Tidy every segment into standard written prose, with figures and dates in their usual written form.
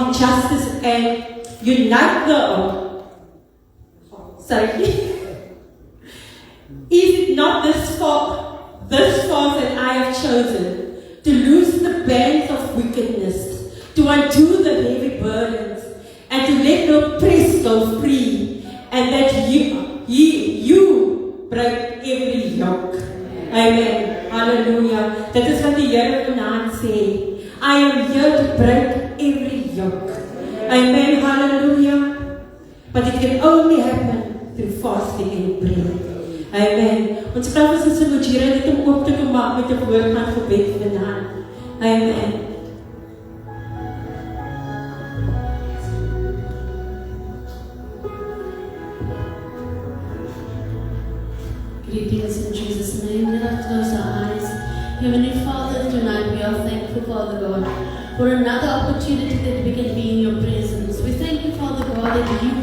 of justice and unite Is it not this fast that I have chosen, to loose the bands of wickedness, to undo the heavy burdens, and to let the oppressed go free, and that you break every yoke. Amen. Hallelujah. Dit is wat die Here vanaand sê. I am here to break every yoke. Amen. Hallelujah. But it can only happen through fasting and prayer. Amen. Ons vra vir Suster Mojira net om oop te kom maak met 'n woord van gebed vanaand. Amen. Greetings in Jesus' name. Let us close our eyes. Heavenly Father, tonight we are thankful, Father God, for another opportunity that we can be in your presence. We thank you, Father God, that you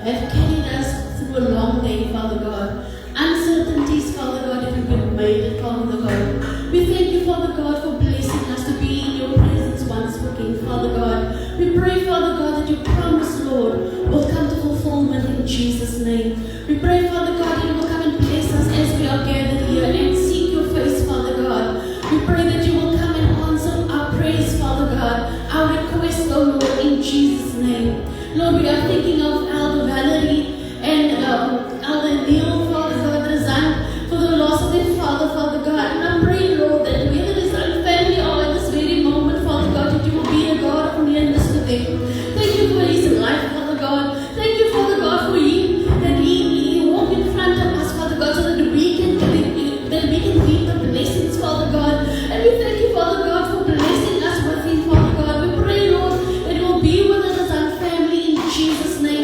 have carried us through a long day, Father God. Uncertainties, Father God, that we have made it, Father God. We thank you, Father God, for blessing us to be in your presence once again, Father God. We pray, Father God, that your promise, Lord, will come to fulfillment in Jesus' name. We pray, Father God, that you will come and bless us as we are gathered here and seek your face, Father God. We pray that you will come and answer our prayers, Father God, our requests, oh Lord, in Jesus' name. Lord, we are thinking of Elder Valerie and Elder Neil, Father God, resigned for the loss of their father, Father God. And I'm praying, Lord, that whether this family are at this very moment, Father God, that you will be a God of nearness to them. Thank you for his life, Father God. Thank you, Father God, for him, that he walked in front of us, Father God, so that we can reap the blessings, Father God. And we thank you, Father God, for blessing us with him, Father God. We pray, Lord, that you will be with us as our family in Jesus' name.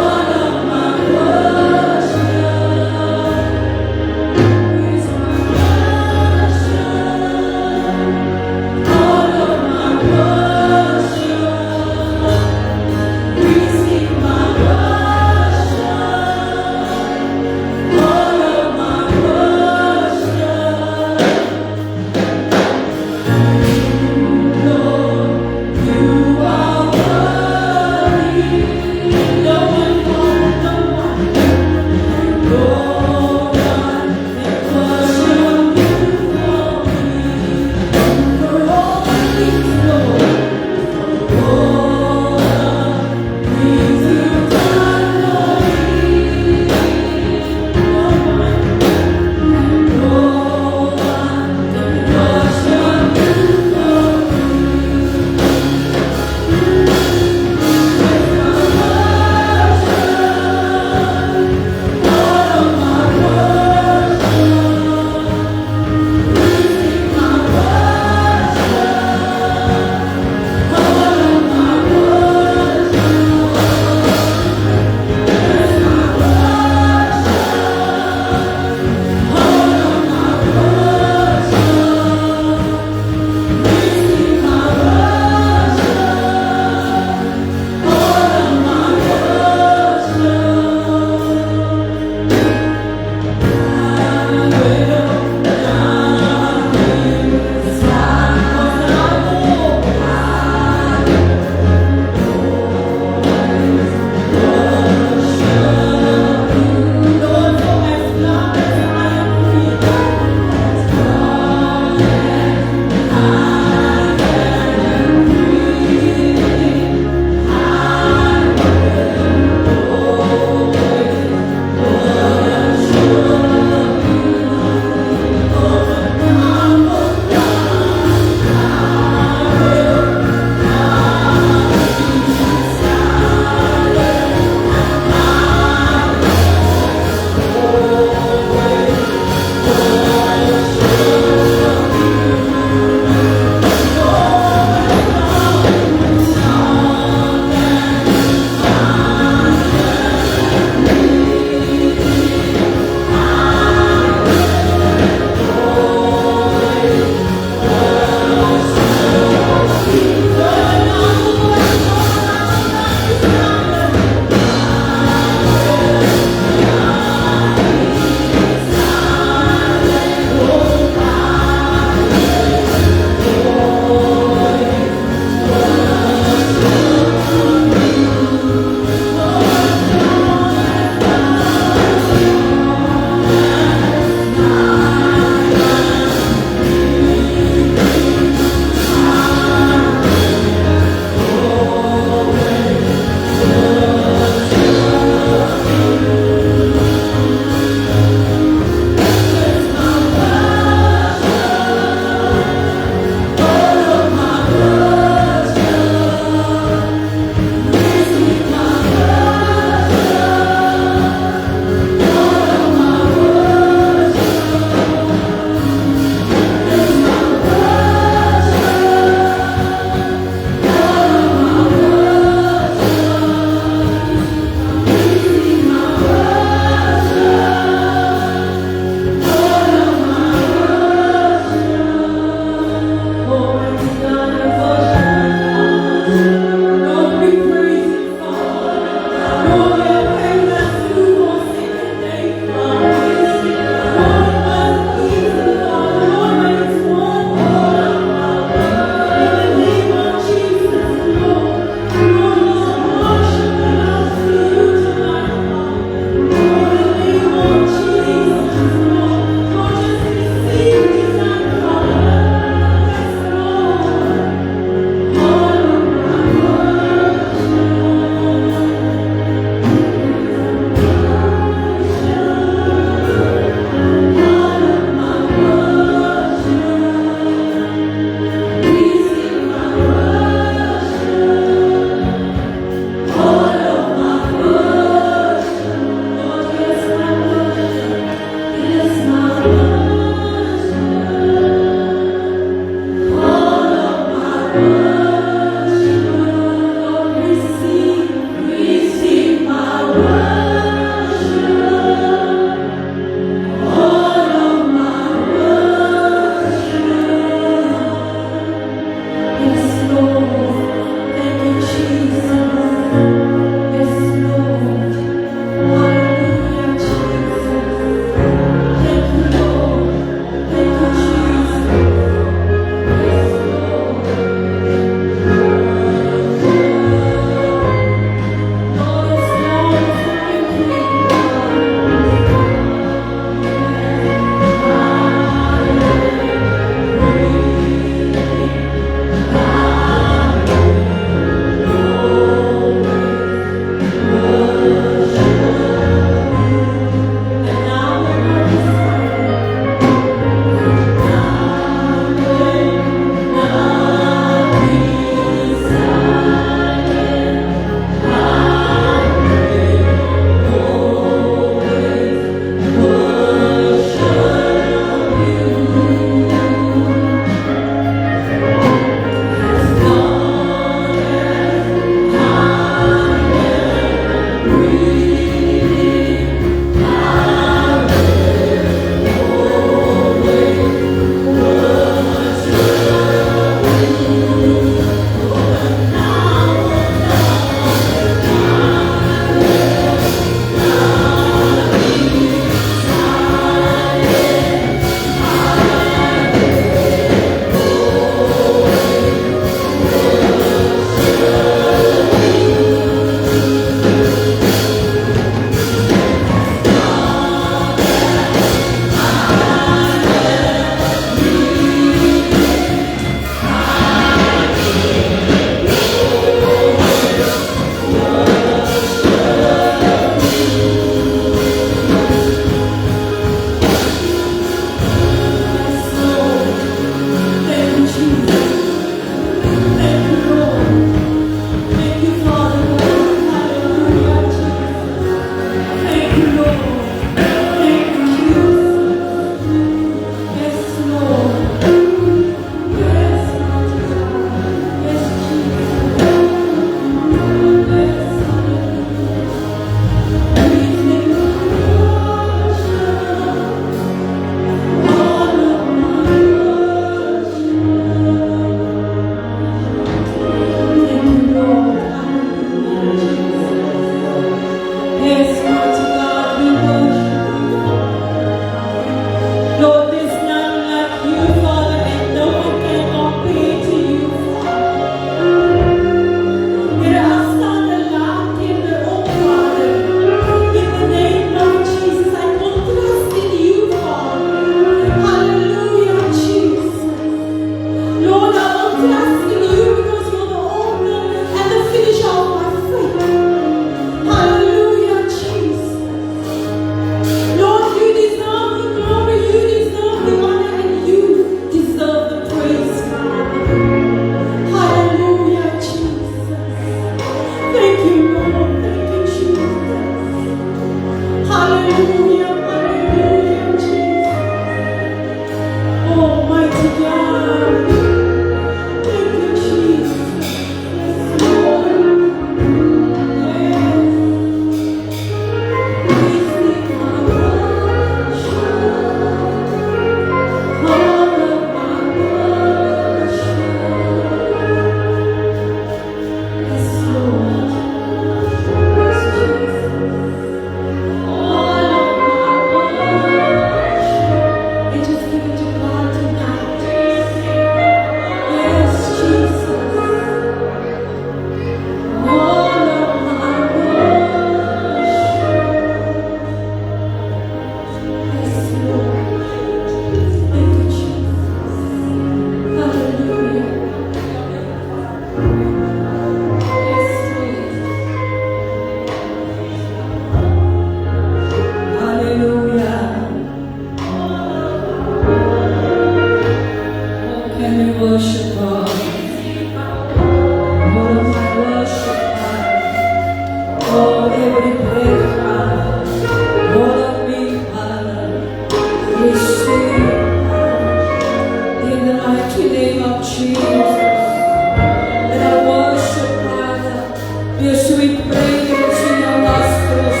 Your sweet fragrance in our nostrils,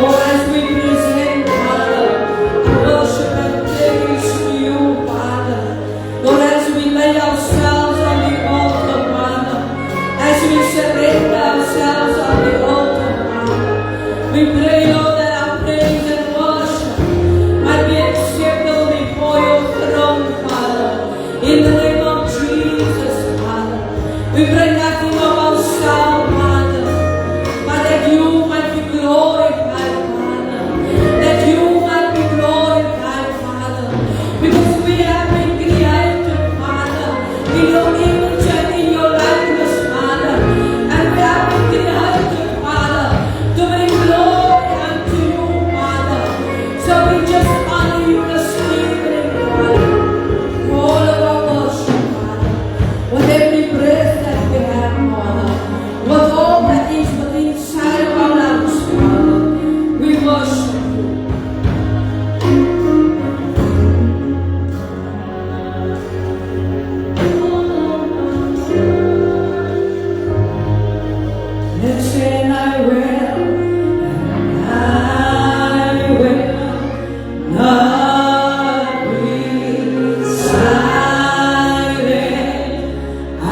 oh, as we present, Father, worship and praise to you, Father. Lord, as we lay ourselves on the altar, Father, as we surrender ourselves on the altar, Father, we pray, Lord, that our praise and worship might be acceptable before your throne, Father. In the name of Jesus, Father, we pray nothing of ourselves, Father, but that you might be glorified, Father. That you might be glorified, Father, because we have been created, Father, in your image and in your likeness, Father, and we have been created, Father, to bring glory unto you, Father. So we just honor you this evening, Father. All of our worship, Father, with every breath that we have, Father, with all that is within inside of our lives, Father, we worship you. Let's say I will not be silent. I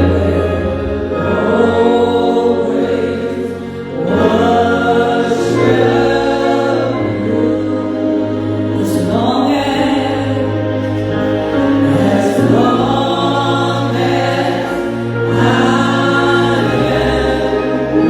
will always worship you as long as I am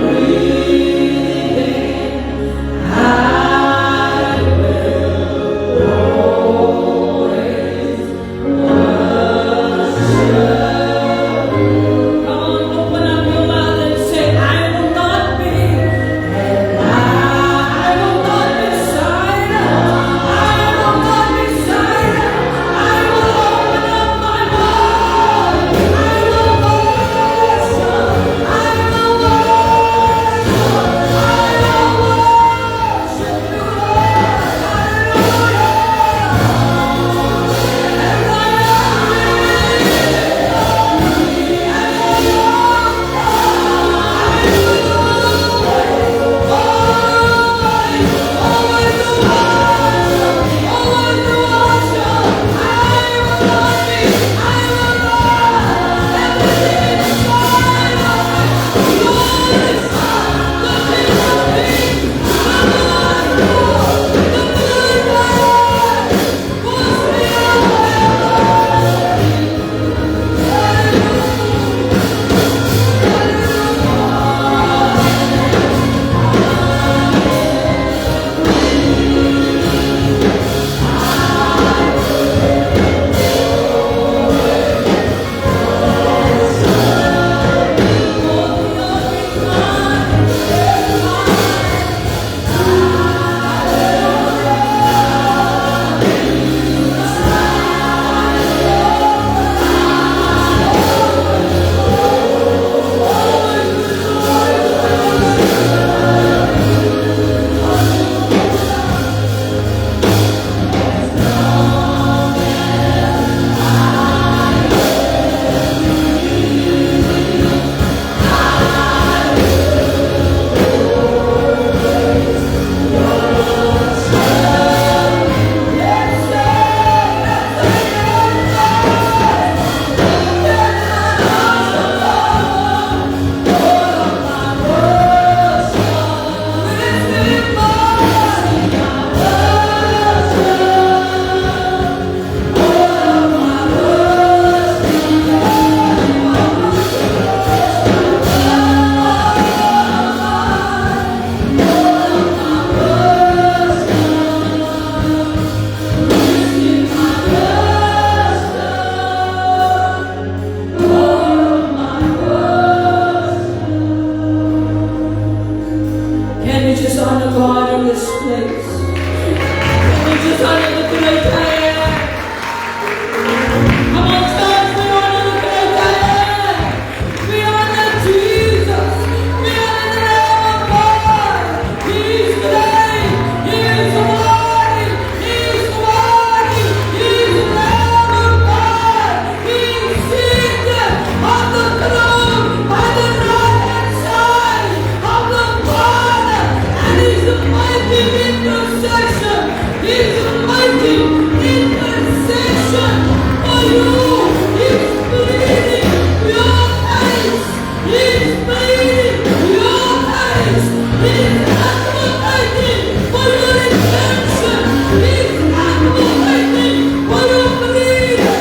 He's pleading your case. He's advocating for your redemption. He's advocating for your freedom.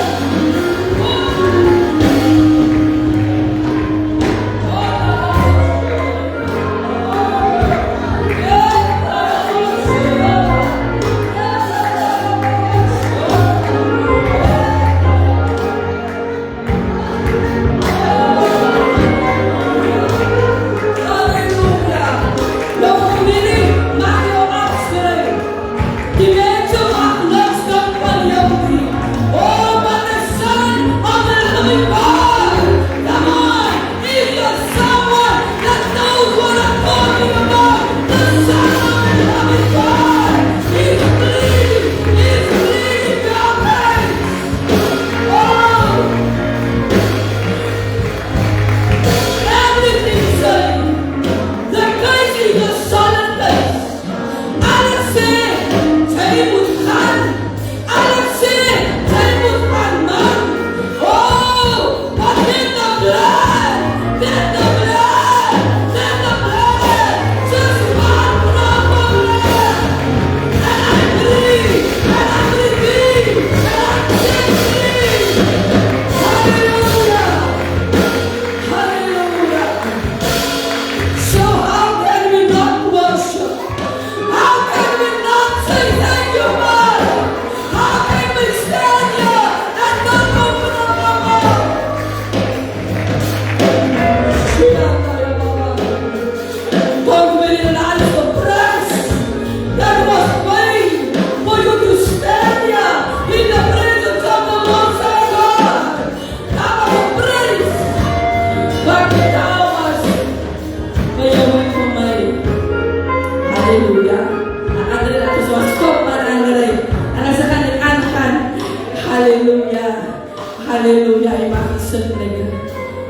Halleluja, je mag je sentrekken.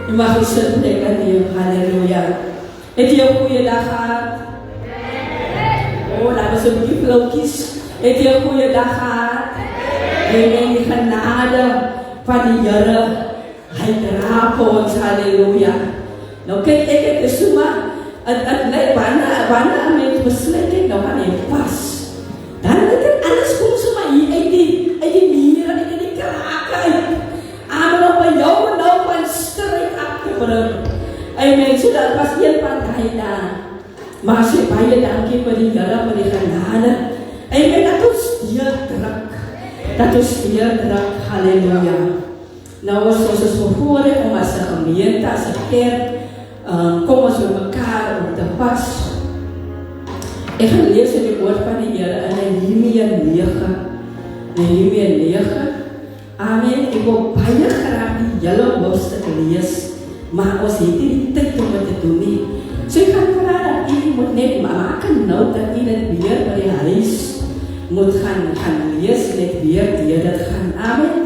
Je mag je sentrekken, Heer. Halleluja. Het je een goede dag gehad? Oh, laten we zo'n beetje vlokjes. Het je een goede dag gehad? En die genade van die Heer. Hij draagt ons, halleluja. Nou kijk, ik heb de suma. Het lijkt wanneer een mens besluit, nou kan hij pas. Dan moet het alles komt zo maar hier uit die mieren, uit die kraken. Amen, op een jou en op een strijd afgebruikt. Amen, so dat was een partij daar. Maar ze baie dankie vir die Here, vir die genade. Amen, dat ons weer druk. Dat ons weer druk, halleluja. Nou is ons bevoorrecht om as 'n gemeente, as 'n kerk, kom ons met mekaar om te pas. Ek gaan lees in die woord van die Here in Nehemia 9. Nehemia 9. Amen. Ek wil baie graag die hele hoofstuk lees, maar ons het nie die tyd om dit te doen nie. So ek gaan vra dat u moet net maak 'n noot dat u dit weer by die huis moet gaan lees, net weer deur dit gaan. Amen.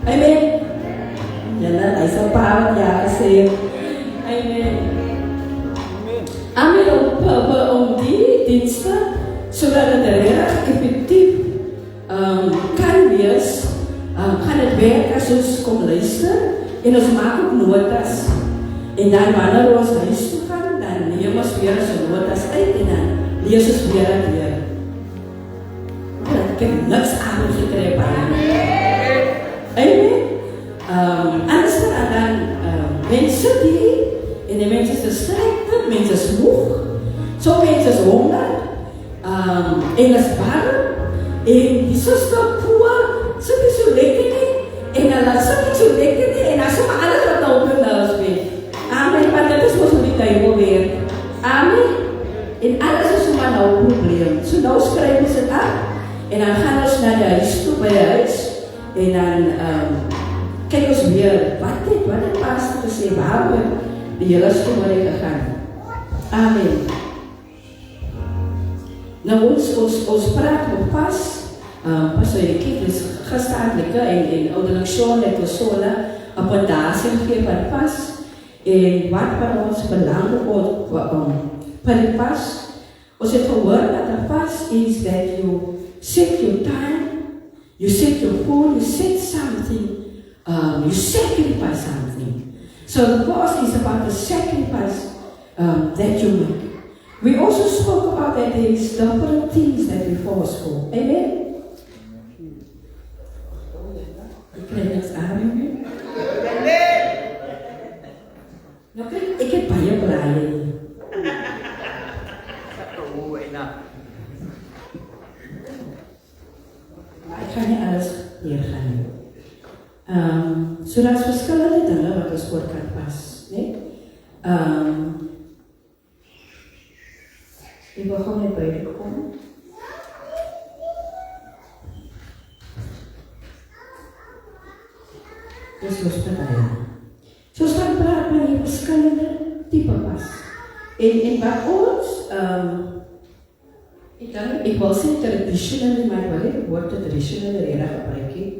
Amen. Julle, hy sal paar ja gesê. Amen. Amen. Om die dienste, sodat het reg effectief kan wees, gaan het werk as ons kom luister en ons maak ook notas. En dan wanneer ons huis toe gaan, dan neem ons weer ons notas uit en dan lees ons weer en weer. Ik heb niks aan gekry baie. Amen. Anders dan mense die en die mense is gestrekt, mense is moeg, so mense is honger, en is warm, en die suster poor, sit nie so lekker nie, en hulle sit nie so lekker nie, en dan so maar alles wat op hun huis weet. Amen, want dit is ons op die duivel weer. Amen. En alles is maar nou een probleem. So nou skryf ons dit af, en dan gaan ons na die huis toe, by die huis, en dan kyk ons weer, wat het pastor gesê, waarom die hele story gegaan. Amen. Nou ons praat op pas, so jy kyk, dis gestaandelike en ouderlik Sean het ons so 'n fondasie gegee van pas, en wat vir ons belangrik word vir die pas, ons het gehoor dat 'n pas is that you set your time, you set your phone, you set something, you sacrifice something. So the fast is about the sacrifice that you make. We also spoke about that there is different things that we fast for. Amen? Ik krijg niks aan. Nou kijk, ik heb baie braai hier. Maar ik ga niet alles hier gaan. So daar's verskillende dinge wat ons voor kan pas, né? Ek wil gewoon net by dit kom. Dis ons party. So ons gaan praat van die verskillende tipe pas. En wat ons ek wil sê traditionally, maar ek wil nie die woord traditionally rede gebruik nie.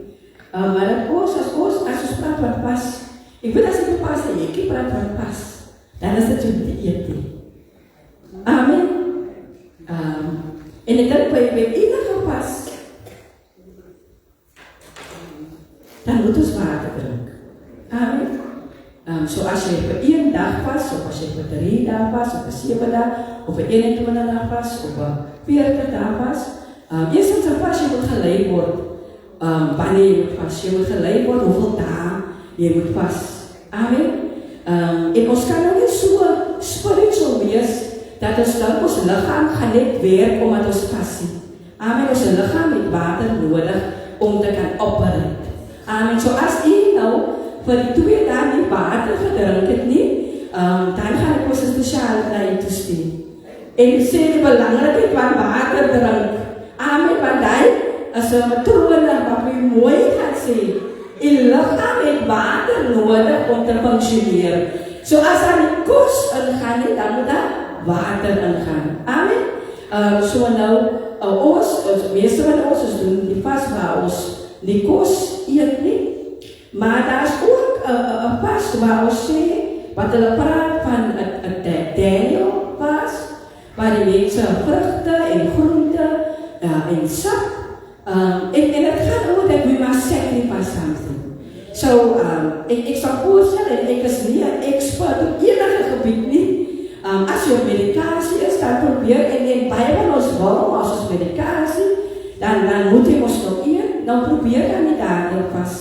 Maar dat as ons praat wat pas, ek weet as ek pas en ek praat wat pas, dan is dit jou dieet nie. Amen. En ek dink by enige pas, dan moet ons water drink. Amen. So as jy vir 1 dag pas, of as jy vir 3 dae pas, of vir 7 dae, of vir 21 dae pas, of vir 40 dae pas, eerstens een pas jy moet gelei word. Wanneer jy moet pas, jy moet gelei word, hoeveel dae jy moet pas. Amen. En ons kan nou nie so spiritual wees, dat ons dan ons lichaam gaan net werk omdat ons pas nie. Amen. Ons lichaam het water nodig om te kan operate. Amen. So as jy nou vir die 2 dae nie water gedrink het nie, dan gaan ek ons spesiale na jy toesteen. En sê die belangrikheid van water drink. Amen. Want die is een matrone wat jy mooi gaan sê. Die lichaam het water nodig om te functioneer. So as daar die kos ingaan nie, dan moet daar water ingaan. Amen. So nou, ons meeste van ons doen die vas waar ons die kos eet nie. Maar daar is ook een pas waar ons sê, wat hulle praat van Daniel pas, waar die mense vruchte en groente en sap, en het gaat oor dat we maar sacrifice something. So, ek sal voorstel, en ek is nie een expert op enige gebied nie, as jy op medikasie is, dan probeer, en baie van ons wil, as ons medikasie, dan moet jy ons nog eet, dan probeer dan nie Daniel pas,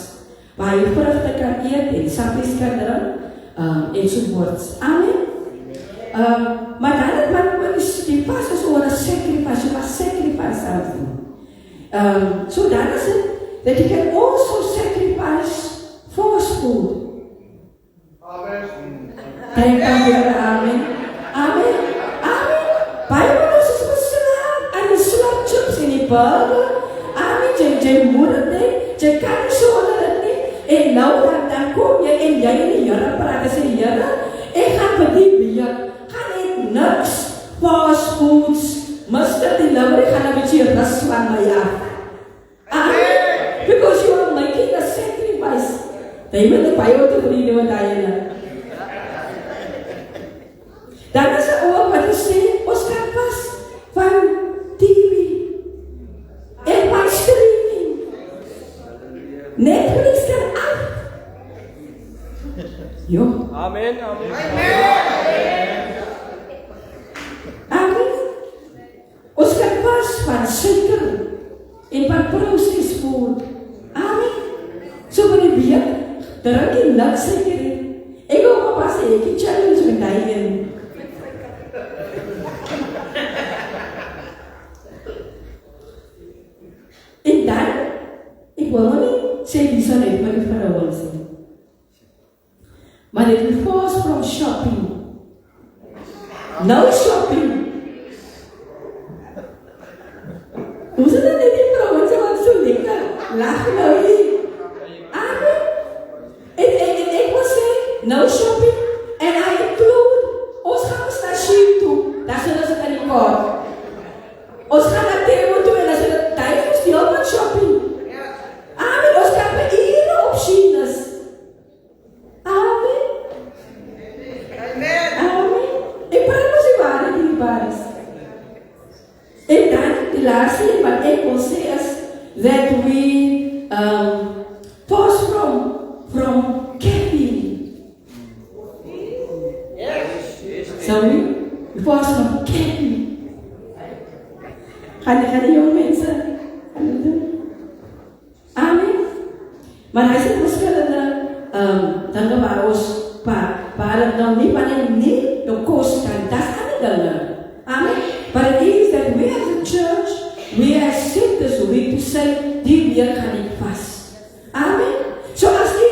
waar jy vruchte kan eet en sappies kan drink, enzovoorts. Amen. Maar dan die pas is oor een sacrifice, you must sacrifice something. So dan is het, that you can also sacrifice false food. Amen. Thank you, amen. Amen. Amen. Baie van ons is beslaat aan die slot chips en die burger. Amen. Jy moet het nie, jy kan nie so onder het nie. En nou dan kom jy en jy in die Here praat, en sê die Here, ek gaan vir die week, gaan ek niks, fast foods, Mr. Delivery, gaan een beetje rust van my af. Amen. Because you are making a sacrifice. Jy moet ek baie te vriende wat hy in. Dan is er ook wat jy sê, ons kan pas van TV en van streaming. Netflix kan af. Jo. Amen, amen. Amen. Ons kan pas van suiker en van processed food. Amen. So vir die week, drink jy niks suiker nie. Ek wil maar pas ek die challenge met die in. En dan, ek wil nou nie sê die son het my verhouwings nie. Maar dit fast from shopping. No shopping. Hoe is dit nie die vrouwens wat so lekker lach nou hier? Amen. En ek wil sê, no shopping. En I include, ons gaan ons na sheep toe. Daar sê ons het in die kaart. Ons gaan na Temo toe en dan sê dit tyd ons deel van shopping. Amen. Ons kan vir ene op Sheenus. Amen. Amen. Ek praat ons die waarde in die baie. Sorry? Before ons nog kyk nie. Gaan die jong mense gaan dit doen? Amen. Maar hy sê verskillende dinge waar ons waar het nou nie, wanneer nie jou kos kan, dat is ander dinge. Amen. But it is that we as a church, we accept this week to say, die weer gaan nie vas. Amen. So as die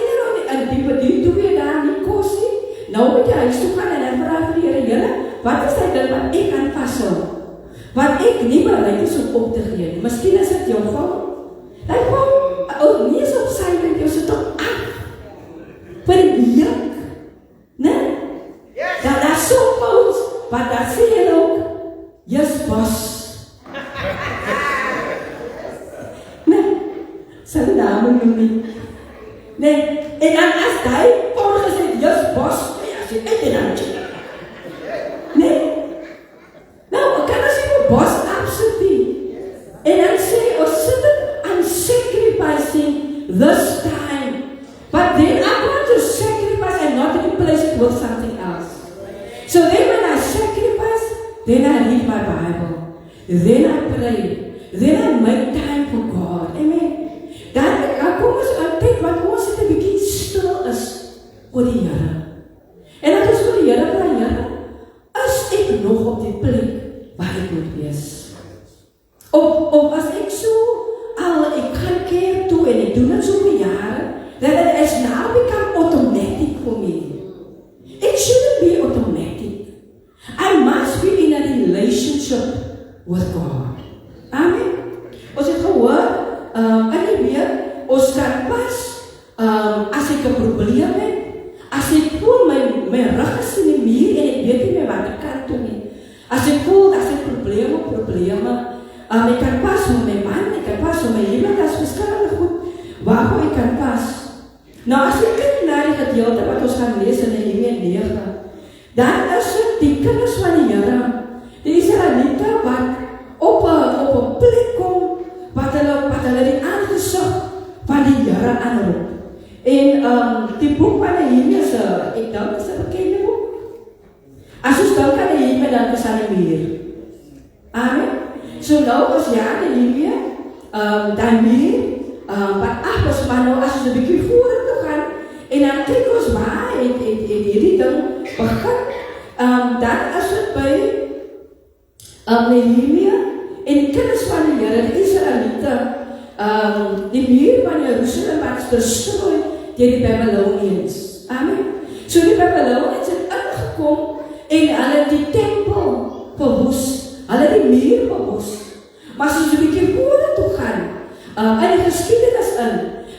en die doen weer daar nie kos nie, nou moet jy huis toe gaan en vraag vir die Here, wat is die ding wat ek kan vashou? Wat ek nie bereid is om op te gee nie. Miskien is dit jou fout. Die fout, nie is op sy kant, jy sit op af. Vir die juk. Nee? Dat is so fout, wat dat sê jy ook, yes boss. Nee, sal die dame noem nie. Nee, en dan as die fout gesê, yes boss, ja, sê ek die handje. Nee? Nou, kan as jy my boss absent nie. En dan sê, ons sit het, I'm sacrificing this time. But then I want to sacrifice and not replace it with something else. So then when I sacrifice, then I read my Bible. Then I pray. Then I make time for God. Amen. Dan kom ons aan tyd wat ons het 'n bietjie stil is oor die Here. En dat is vir die Here, Here, is ek nog op die plek waar ek moet wees? Of as ek so, ek gaan kerk toe en ek doen het so vir jare, that it has now become automatic for me. It shouldn't be automatic. I must be in a relationship with God. Amen. Ons het gehoor, ons kan pas, as ek 'n probleem het, as ek voel my rug is in die muur en ek weet nie meer wat ek kan doen nie. As ek voel, as ek probleme, ek kan pas met my man, ek kan pas met my iemand, dat is verskillende goed, waarvoor ek kan pas. Nou, as ek kyk na die gedeelte wat ons gaan lees in Nehemia 9, dan is dit die kinders van die Here, die Israeliete wat op 'n plek kom, wat hulle die aangesig van die Here aanroep. En die boek van Nehemia is, ek dink is 'n bekende boek. As ons dink aan Nehemia, dan is aan die muur. Amen. So nou as Nehemia, dan muur, wat ons maar nou as ons 'n bietjie vorentoe gaan, en dan kyk ons waar het hierdie ding begin, dan is dit by Nehemia en die kinders van die Here, die Israeliete, die muur van Jerusalem wat destrooi deur die Babylonians. Amen. So die Babylonians het ingekom en hulle die tempel verwoes, hulle die muur verwoes. Maar as ons 'n bietjie vorentoe gaan, in die geskiedenis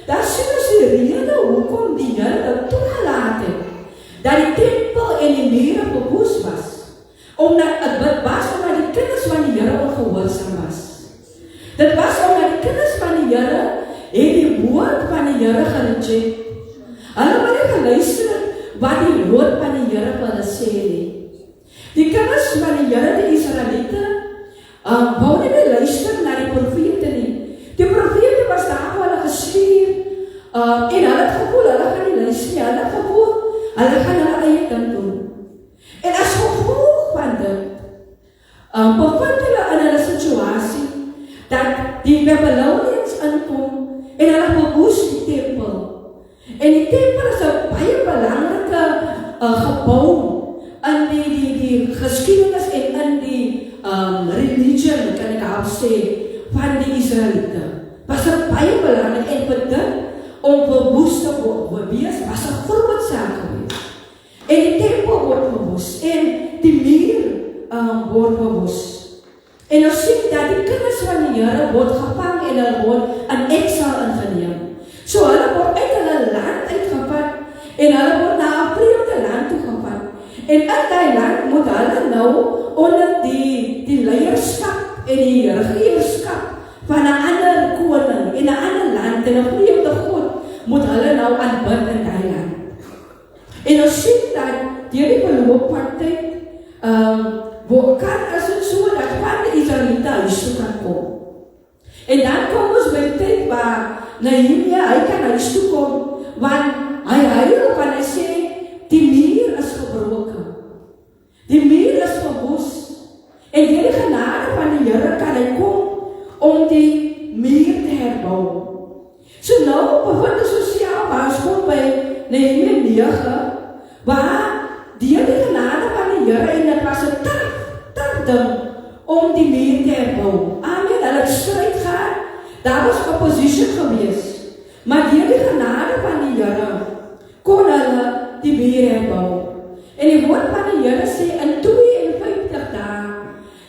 daar sien ons die rede hoekom die Here toegelaat het dat die tempel en die mure verwoes was. Omdat dit was omdat die kinders van die Here ongehoorsaam was. Dit was omdat die kinders van die Here het die woord van die Here gereject. Hulle het nie geluister wat die woord van die Here vir hulle sê nie. Die kinders van die Here, die Israeliete, wou nie meer luister na die profete nie. Die profete was daar waar hulle gestuur, en hulle het gevoel, hulle gaan nie luister nie, hulle het gevoel, hulle gaan hulle eie ding doen. En as gevolg van dit, bevind hulle in hulle situasie, dat die Babylonians inkom, en hulle verwoes die tempel. En die tempel is 'n baie belangrike gebou in die geskiedenis en in die religion, kan ek al sê, van die Israeliete. Was 'n baie belangrik en vir dit om verwoes te wees, was 'n groot saak geweest. En die tempel word verwoes en die muur word verwoes. En ons sien dat die kinders van die Here word gevang en hulle word in exile ingeneem. So hulle word uit hulle land uitgevat en hulle word na 'n vreemde land toe gevat. En in daai land moet hulle nou onder die leierskap en die regierskap van 'n ander koning en 'n ander land en 'n vreemde God moet hulle nou aanbid in daai land. En ons sien dat deur die verloop van tyd as dit so dat van die Israeliete huis toe kan kom. En dan kom ons by die tyd waar Nehemia, hy kan huis toe kom, want hy huil van hy sê, die muur is gebroken. Die En deur die genade van die Here kan hy kom om die muur te herbou. So nou bevind ons sosiaal waar ons kom by Nehemia 9, waar deur die genade van die Here en dit was 'n taak ding om die muur te herbou. Amen, hulle het stryd gehad, daar was opposition gewees, maar deur die genade van die Here kon hulle die muur herbou. En die woord van die Here sê in 52 dae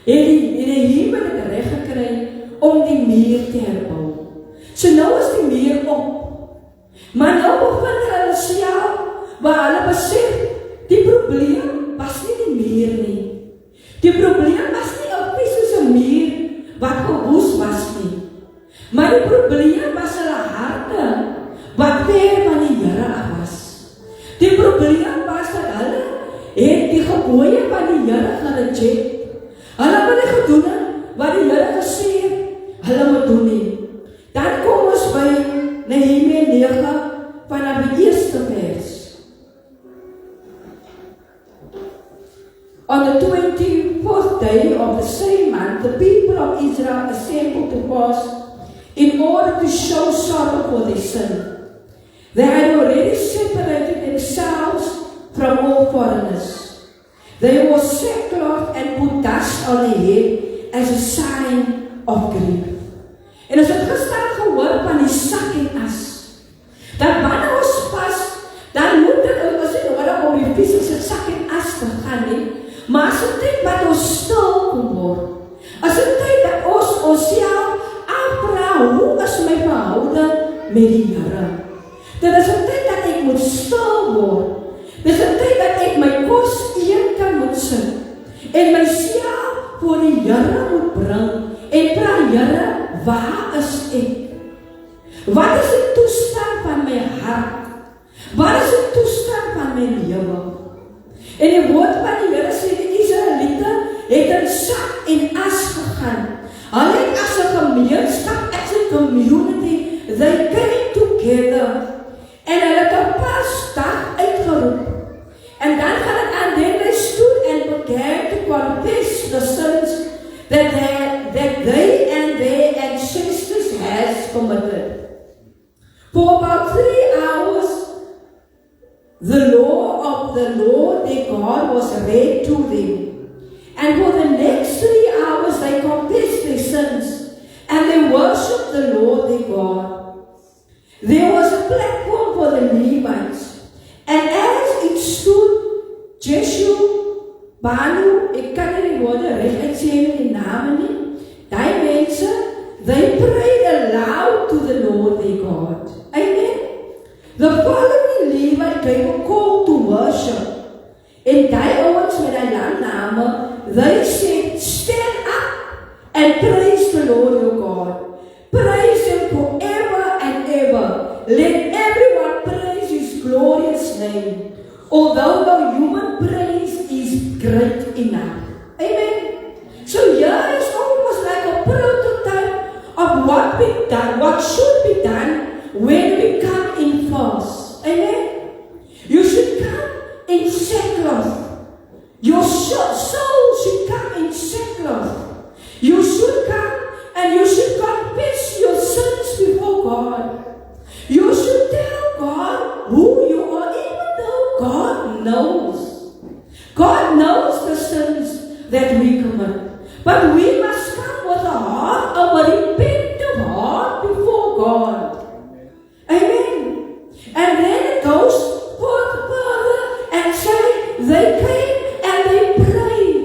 het die Here dit reg gekry om die muur te herbou. So nou is die muur op. Maar nou bevind hulle self waar hulle besef die probleem was nie die muur nie. Die probleem was nie 'n fisiese muur wat verwoes was nie. Maar die probleem was hulle harte wat ver van die Here af was. Die probleem was dat hulle het die gebooie van die Here gereject. Hulle het nie gedoen wat die Here gesê het hulle moet doen nie. Dan kom ons by Nehemia 9 vanaf die eerste vers. On the 24th day of the same month, the people of Israel assembled to fast in order to show sorrow for their sin. They had already separated themselves from all foreigners. They wore sackcloth and put dust on their head as a sign of grief. En as het gister gehoor van die sak en as, dat wanneer ons pas, dan moet dit ons nie nodig om die fisiese sak en as te gaan nie, maar as het tyd wat ons stil kom word, as het tyd dat ons onsself afvra, hoe is my verhouding met die Here? Dit is een tyd dat ek moet stil word, dit is een tyd dat ek my kos een kan moet sit, en myself voor die Here moet bring, en vra Here, waar is ek? Wat is die toestand van my hart? Wat is die toestand van my lewe? En die woord van die Here sê, die Israeliete het in sak en as gegaan. Hulle het as 'n gemeenskap, as 'n community, they came together. En hulle het 'n pasdag uitgeroep. En dan gaan het aan, then they stood and began to confess the sins that they and their ancestors has committed. For about 3 hours, the law of the Lord their God was read to them. And for the next 3 hours, they confessed their sins and they worshipped the Lord their God. There was a platform for the Levites, and as it stood, Jeshua, Banu, ek kan nie die woorde reg uitsê in die name nie, die mense, they prayed aloud to the Lord their God. Amen. The following Levite gave a call to worship. En die ouens met die landname, they said, stand up and praise the Lord your God. Praise Him forever and ever. Let everyone praise His glorious name. Although the human praise is great enough. Amen. So here is almost like a prototype of what be done, what should be done when we come in fast. Amen. You should come in sackcloth. Your soul should come in sackcloth. You should come and you should confess your sins before God. You should tell God who you are, even though God knows. God knows the sins that we commit. But we must come with a heart of a repentant heart before God. Amen. And then it goes further and say, they came and they prayed.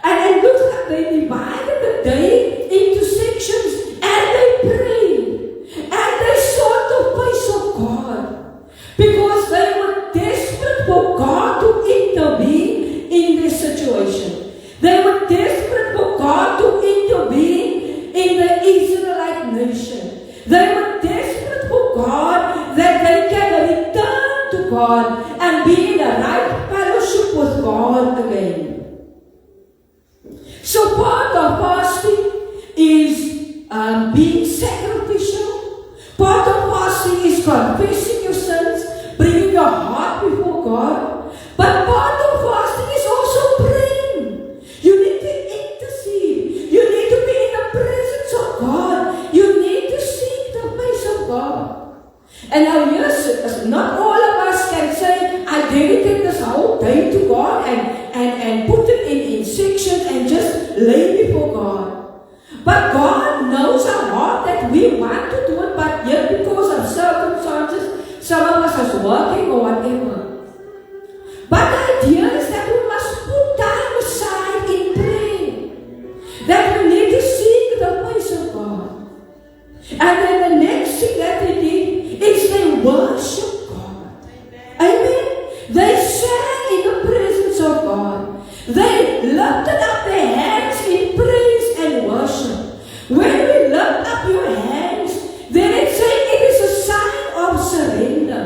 And look like they divided the day into sections and they prayed. And they sought the face of God. Because they were desperate for God to intervene in this situation. They were desperate for God to intervene in the Israelite nation. They were desperate for God that they can return to God and be in a right fellowship with God again. So part of fasting is being sacrificial. Part of fasting is confessing your sins, bringing your heart before God. But part of fasting is also praying. You need to lay before God. But God knows our heart that we want to do it, but yet because of circumstances, some of us is working or whatever. But the idea is that we must put time aside in prayer. That we need to seek the face of God. And then the next thing that they did is they worship God. Amen. They sang in the presence of God. They lifted up their hands in praise and worship. When we lift up your hands, then it says it is a sign of surrender.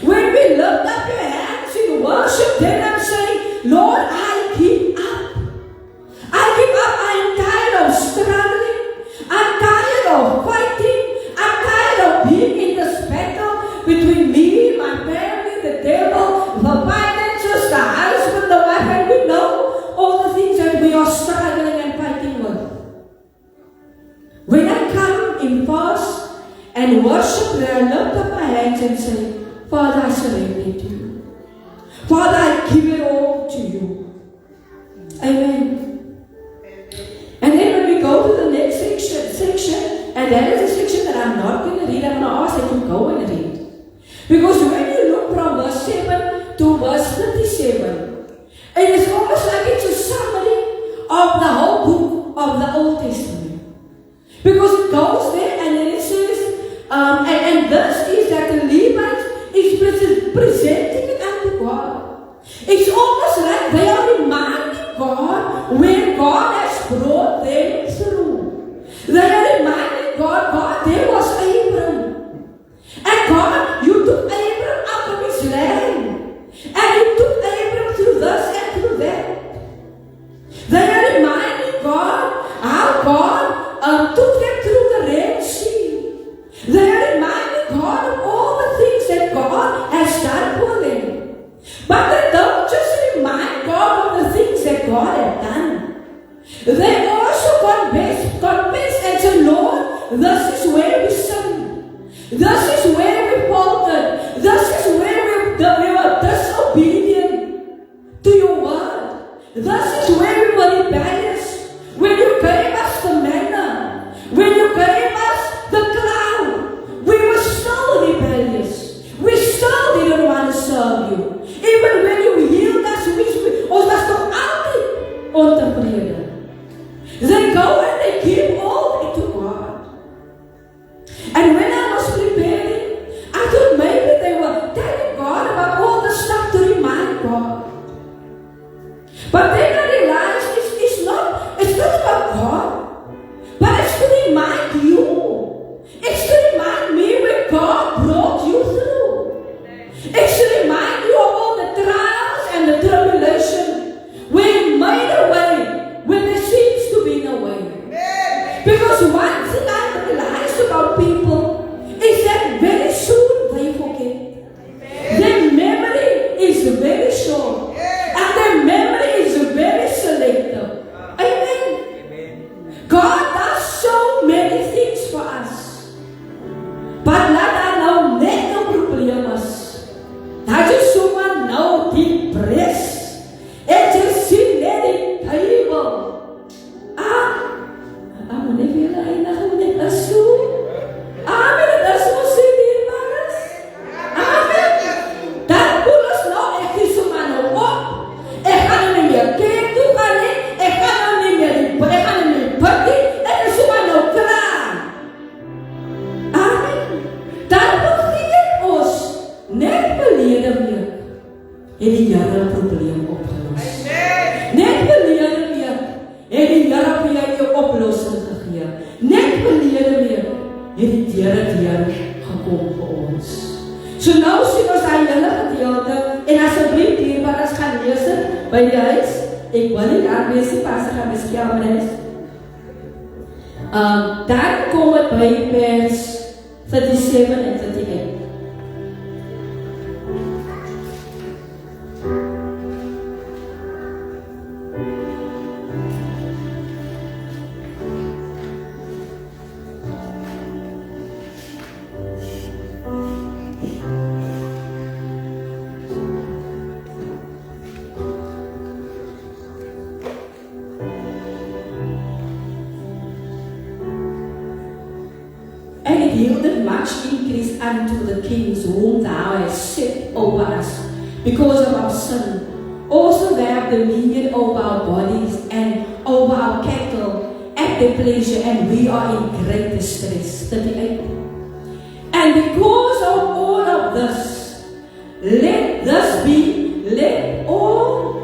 When we lift up your hands in worship, then I'm saying, Lord, I give up. I give up. I am tired of struggling. I'm tired of fighting. I'm tired of being in this battle between me, my family, the devil, the finances, the husband, the wife, and we know all the things that we are struggling and fighting with. When I come in fast and worship, then I lift up my hands and say, Father, I surrender to you. Father, I give it all to you. Amen. And then when we go to the next section, and that is a section that I'm not going to read, I'm going to ask that you go and read. Because when you look from verse 7 to verse 37, it is almost like it's a summary of the whole book of the Old Testament. Because it goes there and then it says, and this is that the Levites is presenting it unto God. It's almost like they are reminding God where God has brought them through. They are reminding God, there was Abram. And God, you took Abram out of his land. And you took Abram through this and through that. They are reminding God how God took them through the Red Sea. They are reminding God of all the things that God has done for them. But they don't just remind God of the things that God has done. They also confess and say, Lord, this is where we sinned. This is where we faltered. This is where we were disobedient to your word. This is where we were rebellious. When you gave us the manna, when you gave us the cloud, we were still rebellious. We still didn't want to serve you. Even when you healed us, ons was nog altyd ontevrede. They go and they give all to God. And when I was preparing, I thought maybe they were telling God about all the stuff to remind God. But then I realized it's not about God, but it's to remind you. It's to remind me where God brought you through. It's to remind you of all the trials and the tribulation where you made a way when there seems to be no way. Because one thing I realized about people is that very soon they forget. Their memory is very short. And their memory is very selective. Amen. God does so many things for us. But laat I nou net 'n probleem is. Dat jy sommer nou die pres. En jy sien net die Bybel. Maar net weer eindig net as so. Amen. Dat is ons sê dierbares. Amen. Dat voel ons nou ek is sommer nou op. Ek gaan nie meer kerk toe gaan nie. Ek gaan nie meer bid nie. Ek is sommer nou klaar. Amen. Dan begin ons net verlede week het die Here 'n probleem opgelos. Net verlede week het die Here vir jou 'n oplossing gegee. Net verlede week het die Here gekom vir ons. So nou sien ons daai hele gedeelte en asseblief hier wat ons gaan lees by die huis. Ek wil nie daar wees nie, pas gaan beskermings. Dan kom dit by vers 37 en 38. much increase unto the kings whom thou hast set over us, because of our sin. Also they have dominion over our bodies and over our cattle at their pleasure, and we are in great distress. 38. And because of all of this, let all,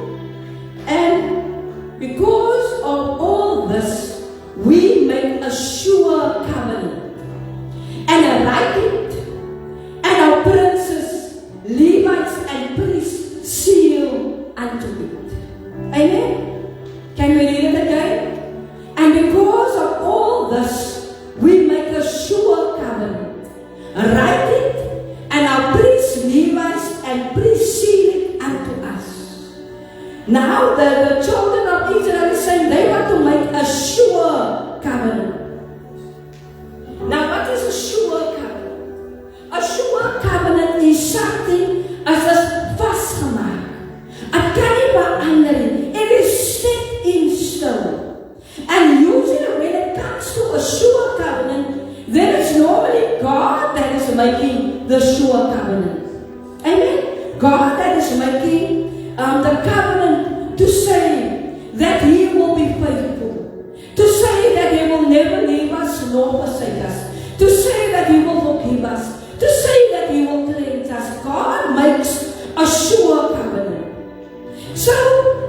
and because of all this, we make a sure covenant, and write it, and our princes, Levites, and priests seal unto it. Amen? Can we read it again? And because of all this, we make a sure covenant, write it, and our priests, Levites, and priests seal it unto us. Now the children of Israel is saying they want to make a sure covenant. Now what is a sure covenant? A sure covenant is something as a vastgemaak. Het kan nie verander nie. It is set in stone. And usually when it comes to a sure covenant, then it's normally God that is making the sure covenant. Amen? God that is making the covenant to say that He will be faithful, to say that He will never leave us nor forsake us, to say that He will forgive us, to say that He will cleanse us. God makes a sure covenant. So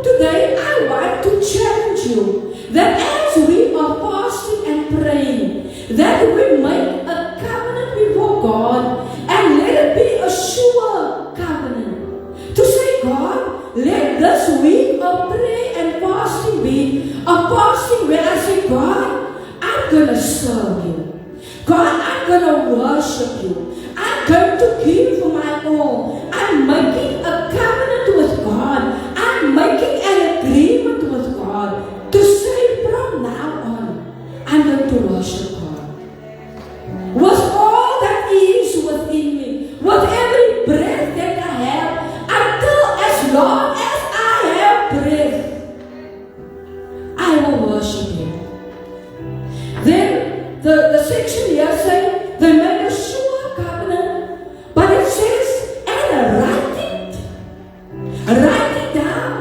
today I want to challenge you that as we are fasting and praying, that we make a covenant before God, and let it be a sure covenant. To say, God, let this week of prayer and fasting be a fasting where I say, God, I'm going to serve you. God, I'm going to worship you. I'm going to give my all. I'm making a covenant with God. I'm making an agreement with God to say from now on, I'm going to worship God. With all that is within me, with every breath that I have, until as long as I have breath, I will worship Him. Then the section here saying they made a sure covenant, but it says, and write it down.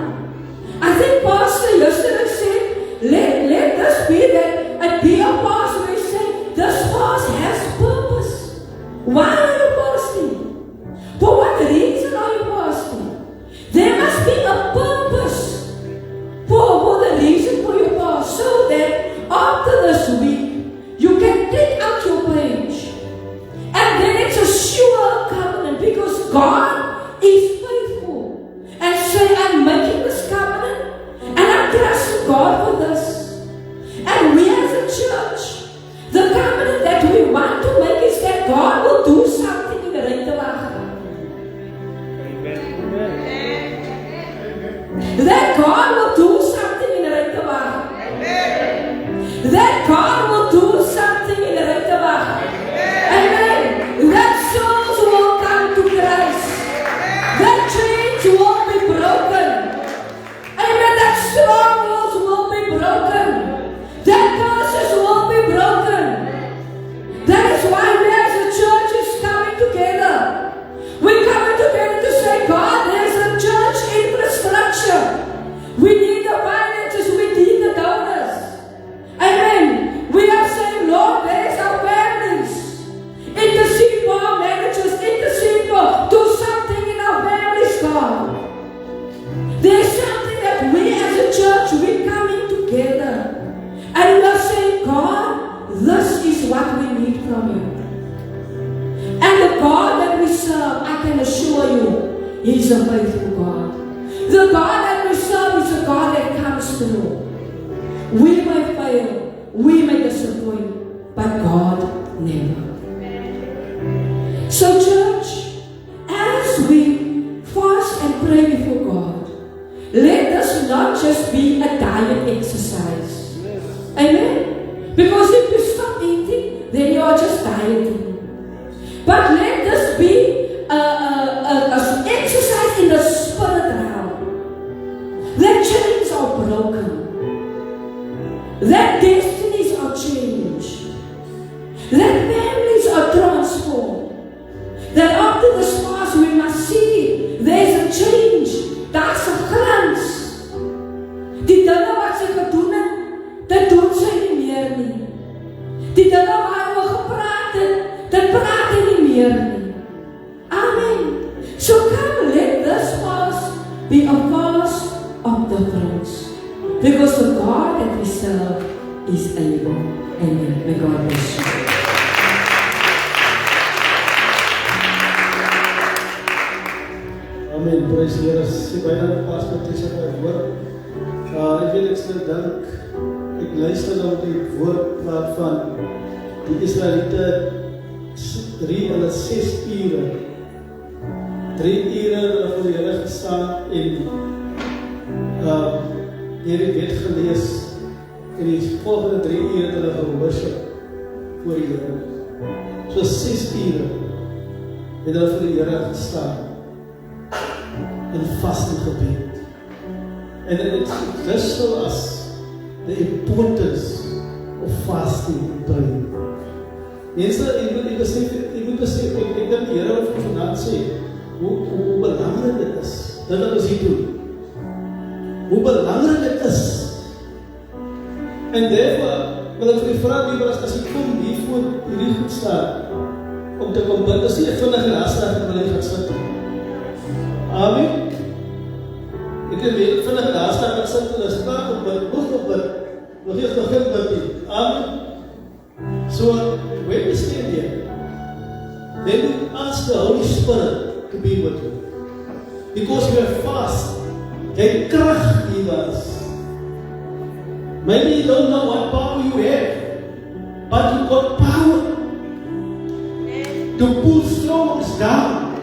I think Pastor yesterday said, let this be that a day of fast where he said, this fast has purpose. Why are you fasting? For what reason are you fasting? There must be a purpose for the reason for your fast, so that after this week, you can take out your page. And then it's a sure covenant, because God is faithful. And say, I'm making this covenant, and I'm trusting God for this. And we as a church, the covenant that we want to make is that God will do something in the Rijkewagen. That God will do something in the Rijkewagen. That God will do something in the Rijkewagen. Amen. That souls will come to Christ. That chains will be broken. Amen. That strongholds will be broken. That curses will be broken. That is why we as a church is coming together. We're coming together to say, God, there's a church infrastructure. We need the finances. We need the donors. Amen. We are saying, Lord, there is our families. Intercede for our marriages. Intercede for, do something in our families, God. There's something that we as a church, we're coming together. And we are saying, God, this is what we need from you. And the God that we serve, I can assure you, He's a faithful God. The God that we serve is a God that comes through. We may fail, we may disappoint, but God never. So church, as we fast and pray before God, let us not just be a diet exercise. Amen? Because if you stop eating, then you are just dieting. But let this be an exercise in the spirit realm. That chains are broken. That destinies are changed. That families are transformed. Because the God that we serve is able. Amen. May God bless you. Amen. Praise the Lord. Sy byna pas Patricia by woord. Ek wil ek stil dink. Ek luister na die woord praat van die Israeliete 3 en 6 ure. 3 ure hulle voor die Here gestaan en die wet gelees en die volgende 3 ure het hulle geworship voor die Here. So 6 ure het hulle voor die Here gestaan in vaste gebed. And it's just so as the importance of fasting and praying. Mense, ek moet besef, ek dink die Here wil vir vanaand sê, hoe belangrik dit is, dat ons hier doen. Hoe belangrik dit is. En therefore, wil ek vir die vraag nie, as ek kom hier voor hierdie goed staan, om te kom bid, as jy vinnig en hastig en wil ek gaan sit. Amen. Ek het weer vinnig en hastig en sit, en as praat op bid, nog eers begin bid nie. Amen. So, when we stand here, then we ask the Holy Spirit to be with you. Because we are fast. Jy krag in us. Maybe you don't know what power you have, but you got power to pull strongholds down,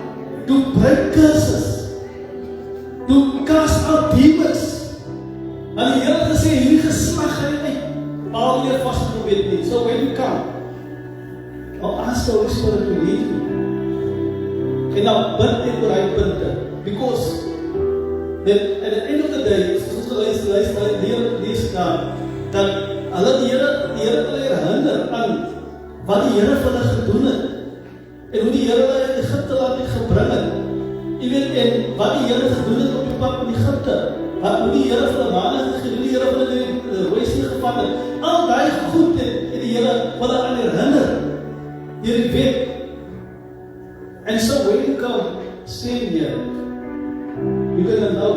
to break curses, to cast out demons. En die Here het gesê, hierdie geslag gaan nie uit, al jy vas probeer nie. So when you come, I'll ask the Holy Spirit to lead you. En dan bid ek oor hy punte. Because then at the end of the day, soos hulle lees daar, dat hulle die Here wil herinner aan wat die Here vir hulle gedoen het. En hoe die Here hulle in Egypte laat gebring het. Jy weet, en wat die Here gedoen het op die pad in Egypte. Hoe die Here vir hulle manne gegee, hoe die Here vir hulle die Rooi See gevat het. Al die goed het die Here wil hulle aan herinner. Hierdie wet. And so when you come, stand here, you're going to know.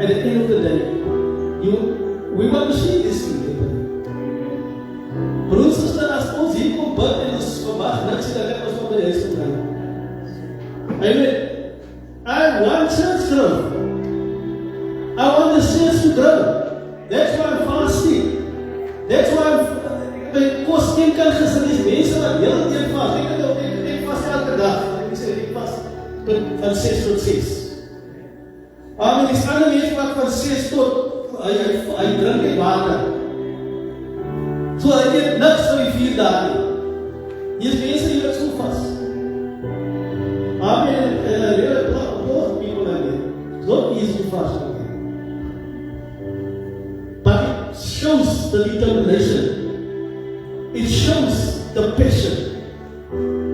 At the end of the day, we want to see this thing happen. Broers en susters, as ons hier kom bid en ons verwag niks dat ek ons op die huis moet bring. Amen. I want church growth. I want the church to grow. That's why I'm fasting. That's why my kos een kan gesin is mense wat heel teen vas. Ek vas elke dag. Ek sê ek vas van 6 tot 6. Maar die ander mense wat van 6 tot hy drink die water. So hy eet niks vir die 4 dae nie. Hier is mense die wat so vas. Amen. Really both people like it. It's not easy to fast. But it shows the determination. It shows the passion.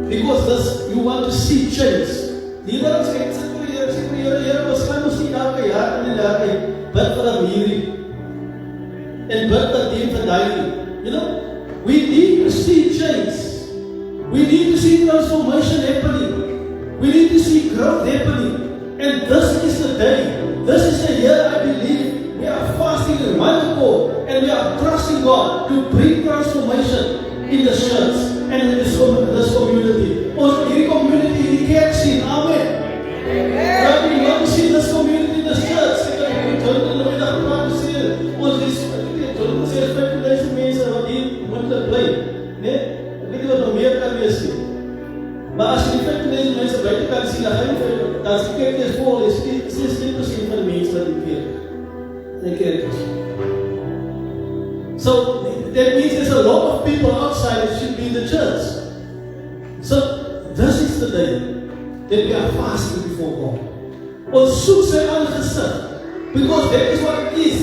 Because this, you want to see change. Die wat sê, Here, ons gaan ons nie elke jaar in die dag bid vir 'n hierdie en bid dat die vir daai. You know, we need to see change. We need to see transformation happening. We need to see growth happening. And this is the day. This is the year I believe we are fasting in one accord and we are trusting God to bring transformation in the church and in this community. Ons hierdie community in die kerk sien. Amen. But we want to see this community in the church. Ek dink hulle moet daar praat sê. Ons is hulle sê speculation mense wat hier moet bly, né? Ek weet nie wat nog meer kan wees nie. Maar as jy speculation mense buite kan sien, dan is die kerk is vol, is 60% van die mense wat die kerk is. So that means there's a lot of people outside that should be in the church. So this is the day that we are fasting before God. Ons soek sy aangesig, because that is what it is.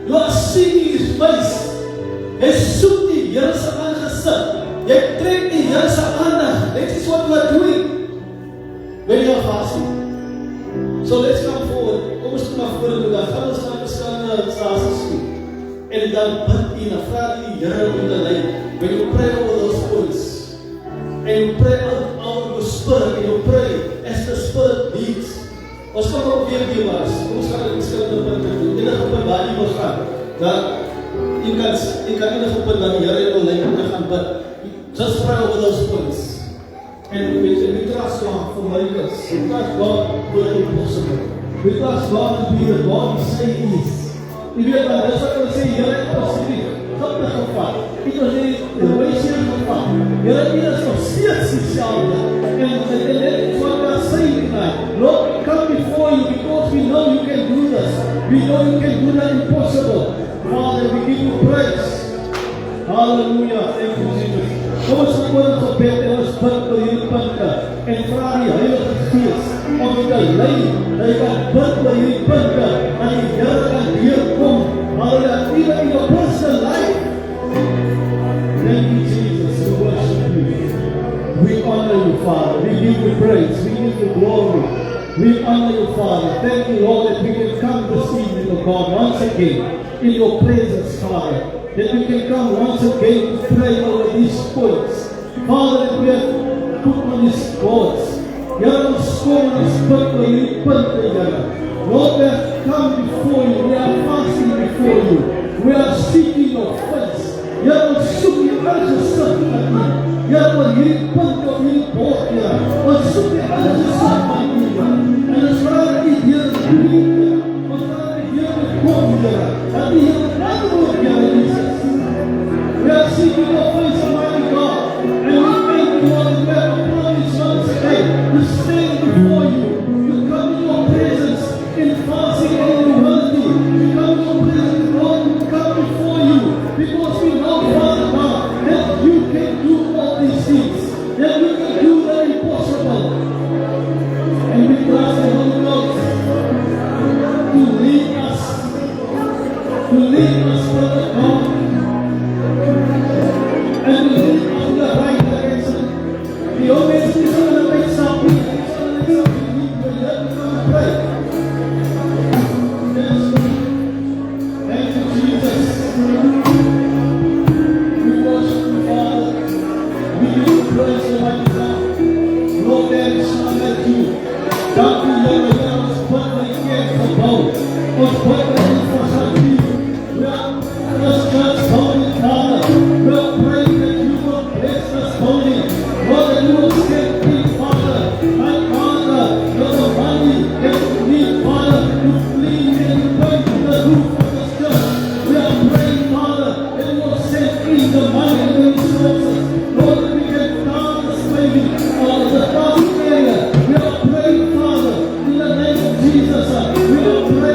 You are seeking His face. Jy soek die Here se aangesig. Jy trek die Here se aandag. That is what you are doing when you are fasting. So let's come forward. Kom ons kom na vore toe. Dan gaan ons na verskillende stasies toe. En dan bid en dan vra die Here om te lei. When you pray over those points, and you pray out of your spirit, and you pray as the Spirit leads. Ons kan ook weer was. Ons gaan in verskillende punte doen. dat jy kan enige punt dat die Here jou lei om te gaan bid. Just pray over those points. And we trust God for miracles. We trust God for the impossible. We trust God to be the God we say He is. Jy weet dat dis wat ons sê, Here het spesifiek gilte gevat. Het ons die ratio gevat. Here is nog steeds dieselfde. En dit wat God sê tonight. Lord, we come before you because we know you can do this. We know you can do the impossible. Father, we give you praise. Hallelujah. Thank you, Jesus. Kom ons verkoor in gebed en ons bid vir hierdie punte en vra die Heilige Gees om te lei, dat jy kan bid vir hierdie punte en die Here kan deurkom. Hallelujah. Even in your personal life. Thank you, Jesus. We worship you. We honor you, Father. We give you praise. We give you glory. We honor you, Father. Thank you, Lord, that we can come this evening, O God, once again in your presence, Father. That we can come once again to pray over these points. Father, that we have put on these boards. Here ons kom en ons bid vir hierdie punte, Here. Lord, we have come before you. We are fasting before you. We are seeking your face. Here ons soek die aangesig van u. Here oor hierdie punte op hierdie bord, Here. Ons soek die aangesig van u, Here. En ons vra dat u Here doen, Here. Ons vra dat u Here kom, Here. Dat u Here antwoord, Here, Jesus. We are seeking your face, Almighty God, and we thank you, Lord, that we have a promise once again to stand before you, to come in your presence in fasting and in humility, to come in your presence, Lord, to come before you, because we know, Father God, that you can do all these things, that you can do the impossible, and we trust the Holy Ghost to lead us, Father God, and we live in the right direction. The only thing is going to make something. We let them pray. Yes. Thank you, Jesus. We worship you, Father. We give you praise, Almighty God. Lord, there is none like you. Dank u, Here, ons bid vir die kerk gebou. Ons bid vir die infrastruktuur. We are just building, Father. We are praying that you will bless this building. Lord, that you will send me, Father, my Father, the money that we need, Father, to clean and paint the roof of this church. We are praying, Father, that you will send in the money and the resources. Lord, that we can start this maybe the housing area. We are praying, Father, in the name of Jesus. We are praying.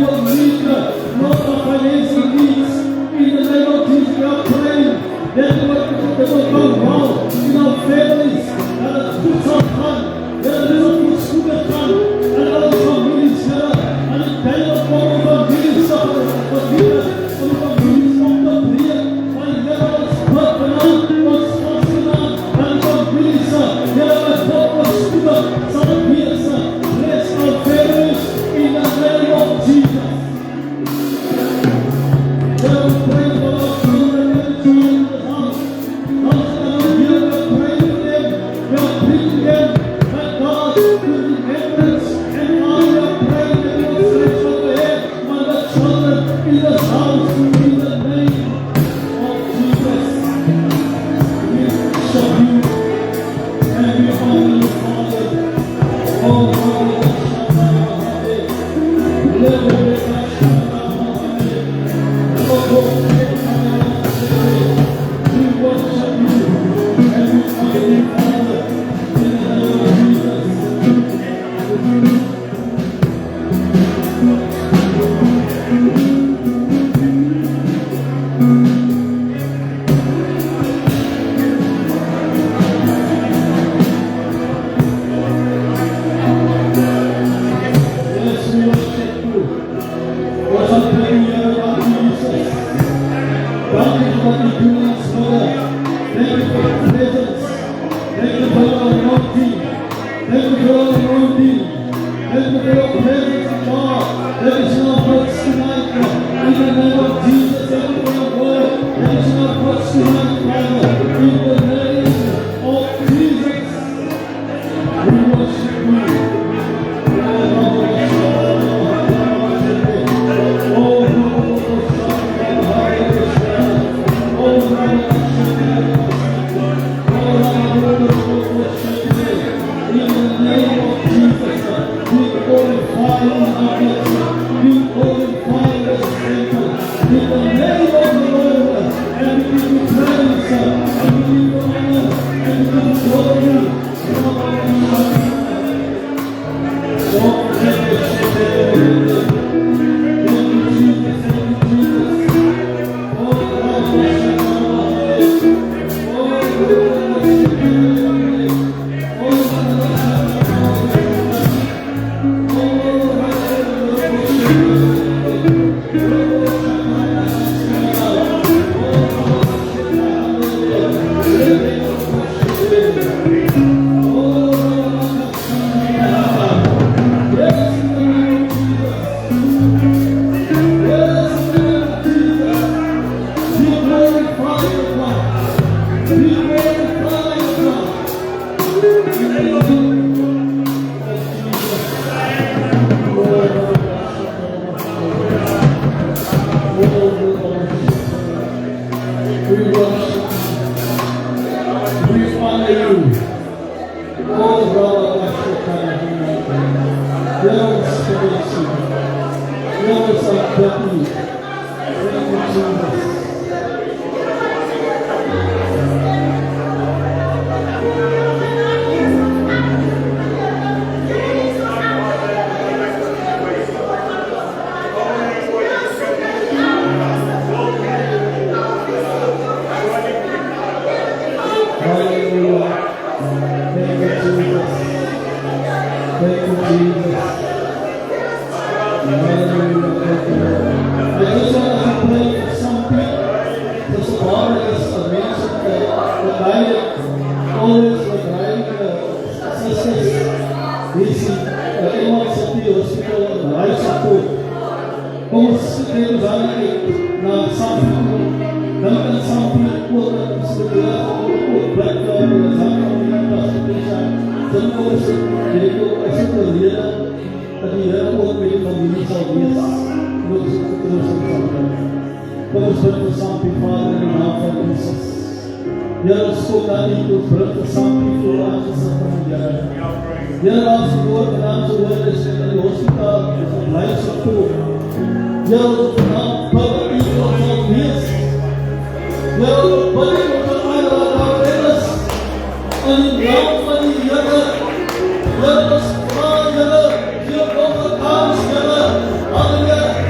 medical needs, Lord, our financial needs. In the name of Jesus, we are praying that will go wrong in our families. And put some fun, that will put sugar fun, and all the families here, and the day of all the families suffer, but here, all the families of the prayer, and there was purple, was fasting, and the families, there was purple sugar, some years, bless our families in the name of Jesus. We are praying for our children and children in the house. Those that are here, we are praying for them. We are pleading them that God will remembrance. And now we are praying that you will stretch out the hand on the children in this house in the name of Jesus. We worship you and we honor you, Father. Oh, Father, yes, we worship you. What's up, prayer about Jesus? Thank you for what you do in us, Lord. Thank you for your presence. Thank you for your anointing. Thank you for your anointing. Thank you for your presence, God. There is no words tonight, in the name of Jesus. Thank you for your word. There is no words tonight, Father. In the name of Jesus, we worship you. Hallelujah.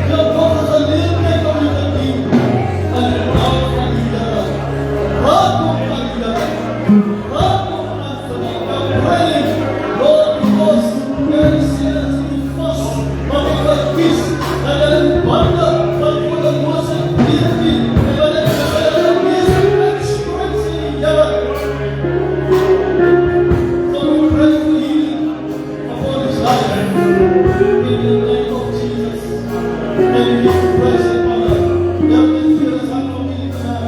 En we give you praise and honor. Here dit vir ons aan familie vandag.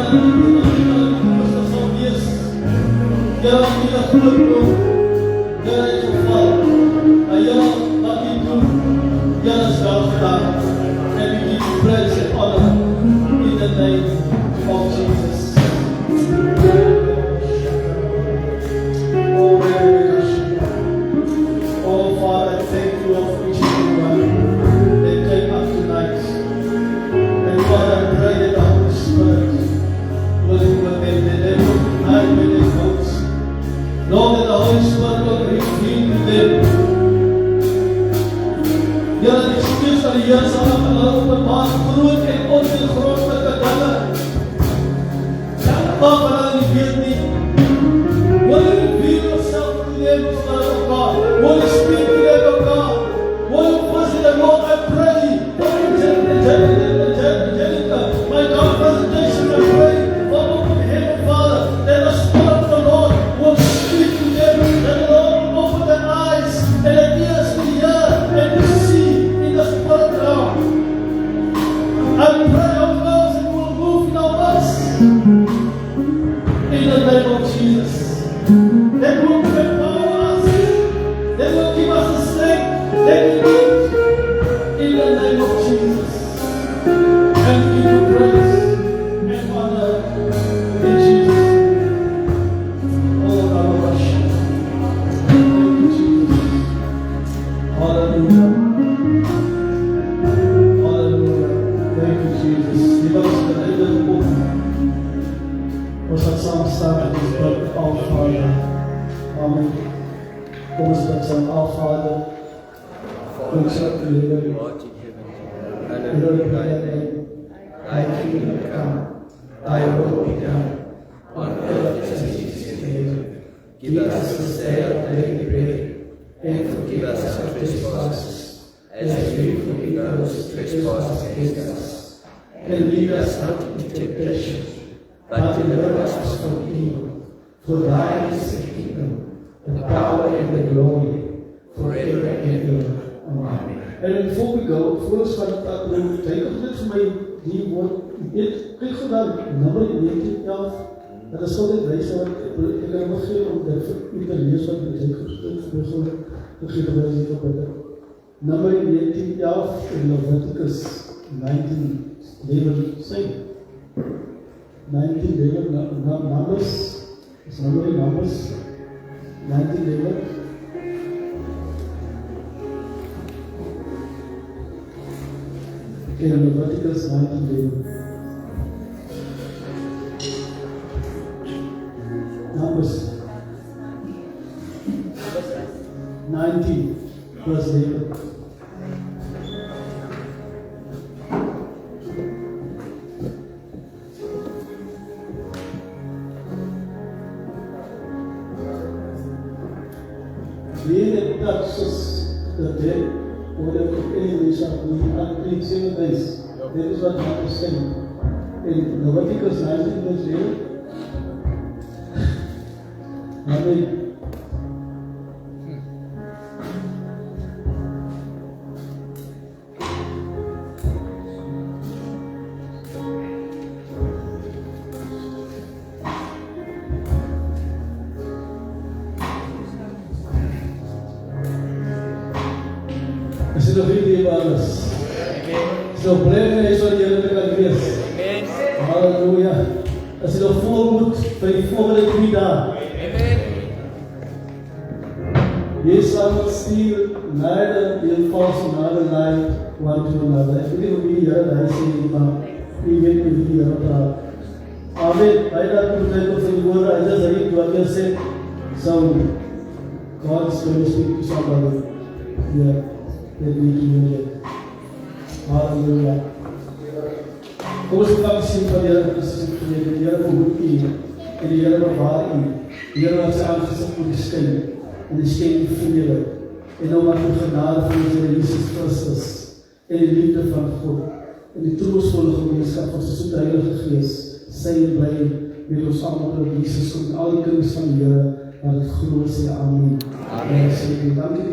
Here dit is so wees. Here dit is groot brood. Here is geval. En Here wat u doen. Here is wel gedaan. And we give you praise and honor in the name of Jesus. Oh Father, thank you for each and everyone that came up tonight. And Father, I pray that the Holy Spirit will be with them, that they will unite with their thoughts. Lord, that the Holy Spirit will reveal to them. Here die Gees van die Here sal aan hulle openbaar groot en ongegrondslike dinge. Wat hulle nie weet nie. Will you reveal yourself to them, Spirit of God? Will you speak to them, O God? Will you visit them, Lord? I pray. Angelica, my God, presentation, I pray for open heaven, Father, that the Spirit of the Lord will speak to them, that the Lord will open their eyes and their ears to hear and to see in the Spirit realm. I pray, O God, that you will move in our midst. In the name of Jesus. That will empower us. That will give us the strength that we need. In the name of Jesus. And we give you praise and honor in Jesus' name. Oh, our worship. Thank you, Jesus. Hallelujah. Hallelujah. Thank you, Jesus. Die was gereed op. Ons gaan saam staan met ons bid, Our Father. Amen. Kom ons bid saam, Our Father. Ons sal U lewe. Hallowed be thy name. Thy kingdom come. Thy will be done. On earth as it is in heaven. Give us this day our daily bread. And forgive us our trespasses, as we forgive those who trespass against us. And lead us not into temptation, but deliver us from evil. For thine is the kingdom, the power and the glory, forever and ever. Amen. And before we go, voor ons van dat teken dit vir my die woord, kyk gedaan, nummer 1911, dat is so net wys wat ek wil gee om dit vir u te lees wat beteken vir so gegee te wys op dit. Nummer 1911 in Leviticus 19:11 sê 19:11 Numbers is Numbers 19:11. In Leviticus 19:11. Numbers 19 verse 11. He that touches the dead or the enemy shall be unclean 7 days. That is what God is saying. In Leviticus 19 verse 11. Amen. As jy nog hierdie was. So bly is wat jy net kan wees. Amen. Halleluja. As jy nog volmoed vir die volgende 3 dae. Amen. Jy sal stuur neither in false another night one to another. Ek weet nie wie jy sê maar wie weet nie wie jy praat. Amen. Baie dankie vir die woorde. I just read what you said. So God is going to speak to somebody. Yeah. That we do it. Hallelujah. Kom ons gaan sien van die Here Christus en die Here verhoed u en die Here bewaar u. Die Here wat sy aangesig oor die skyn en die skyn vrede en omdat die genade van ons Here Jesus Christus en die liefde van God en die troostvolle gemeenskap van sy Heilige Gees sy en bly met ons almal op Jesus kom en al die kinders van die Here wat het glo sê amen. Amen. Dankie.